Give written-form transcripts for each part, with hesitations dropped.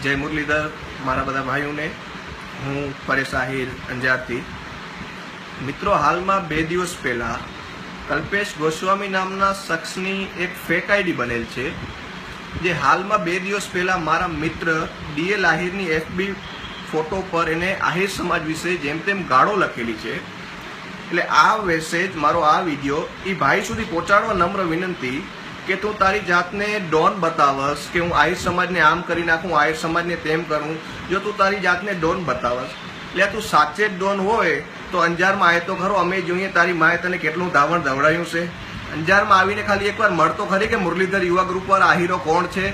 જય મુરલીધર મારા બધા ભાઈઓને હું પરેશ આહિર અંજારથી। મિત્રો, હાલમાં 2 દિવસ પહેલા કલ્પેશ ગોસ્વામી નામના શખ્સની એક ફેક આઈડી બનેલ છે, જે હાલમાં 2 દિવસ પહેલા મારા મિત્ર ડીએલ આહિરની એફબી ફોટો પર એને આહિર સમાજ વિશે જેમ તેમ ગાળો લખેલી છે। એટલે આ મેસેજ, મારો આ વિડીયો એ ભાઈ સુધી પહોંચાડવા નમ્ર વિનંતી કે તું તારી જાતને ડોન બતાવસ કે હું આહિર સમાજને આમ કરી નાખું, આહિર સમાજને તેમ કરું। જો તું તારી જાતને ડોન બતાવસ એટલે તું સાચે જ ડોન હોય તો અંજારમાં આવે તો ખરો। અમે જોઈએ તારી માએ તને કેટલું ધાવણ ધવડાયું છે। અંજારમાં આવીને ખાલી એકવાર મળતો ખરી કે મુરલીધર યુવા ગ્રુપ પર આહિરો કોણ છે।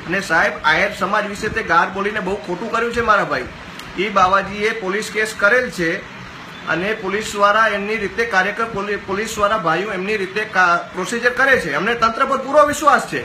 અને સાહેબ, આહિર સમાજ વિશે તે ગાર બોલીને બહુ ખોટું કર્યું છે મારા ભાઈ। એ બાવાજીએ પોલીસ કેસ કરેલ છે અને પોલીસવાળા એમની રીતે કાર્યકર પોલીસવાળા ભાઈઓ એમની રીતે પ્રોસિજર કરે છે। અમને તંત્ર પર પૂરો વિશ્વાસ છે,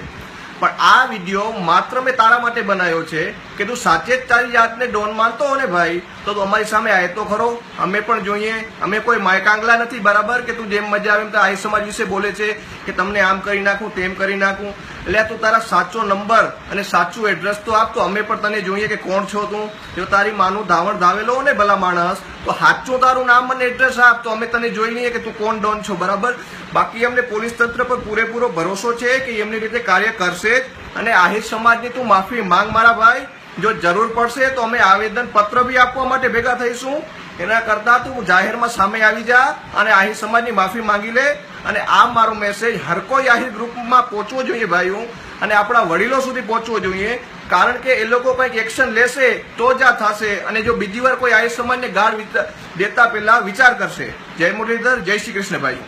પણ આ વિડીયો માત્ર મેં તારા માટે બનાવ્યો છે કે તું સાચે જ તારી જાતને ડોન માનતો હો ને ભાઈ, તો તું અમારી સામે આવે તો ખરો। અમે પણ જોઈએ, અમે કોઈ માયકાંગલા નથી બરાબર કે તું જેમ મજા આવે એમ તો આહિર સમાજ વિશે બોલે છે કે તમને આમ કરી નાખું તેમ કરી નાખું। એટલે તું તારા સાચો નંબર અને સાચું એડ્રેસ તો આપ, તો અમે પણ તને જોઈએ કે કોણ છો તું। જો તારી માનું ધાવણ ધાવેલો હો ને ભલા માણસ, તો સાચું તારું નામ અને એડ્રેસ આપ, તો અમે તને જોઈ લઈએ કે તું કોણ ડોન છો બરાબર। બાકી અમને પોલીસ તંત્ર પર પૂરેપૂરો ભરોસો છે કે એમની રીતે કાર્ય કરશે અને આહિર સમાજની તું માફી માંગ મારા ભાઈ। જો જરૂર પડશે તો અમે આવેદન પત્ર બી આપવા માટે ભેગા થઈશું। એના કરતા તું જાહેરમાં સામે આવી જા અને આહિર સમાજની માફી માંગી લે। અને આ મારો મેસેજ હર કોઈ આહિર ગ્રુપમાં પહોંચવો જોઈએ ભાઈઓ, અને આપણા વડીલો સુધી પહોંચવો જોઈએ, કારણ કે એ લોકો કંઈક એક્શન લેશે તો જ આ થશે। અને જો બીજી વાર કોઈ આહિર સમાજને ગાળ દેતા પહેલા વિચાર કરશે। જય મુરલીધર, જય શ્રી કૃષ્ણ ભાઈ।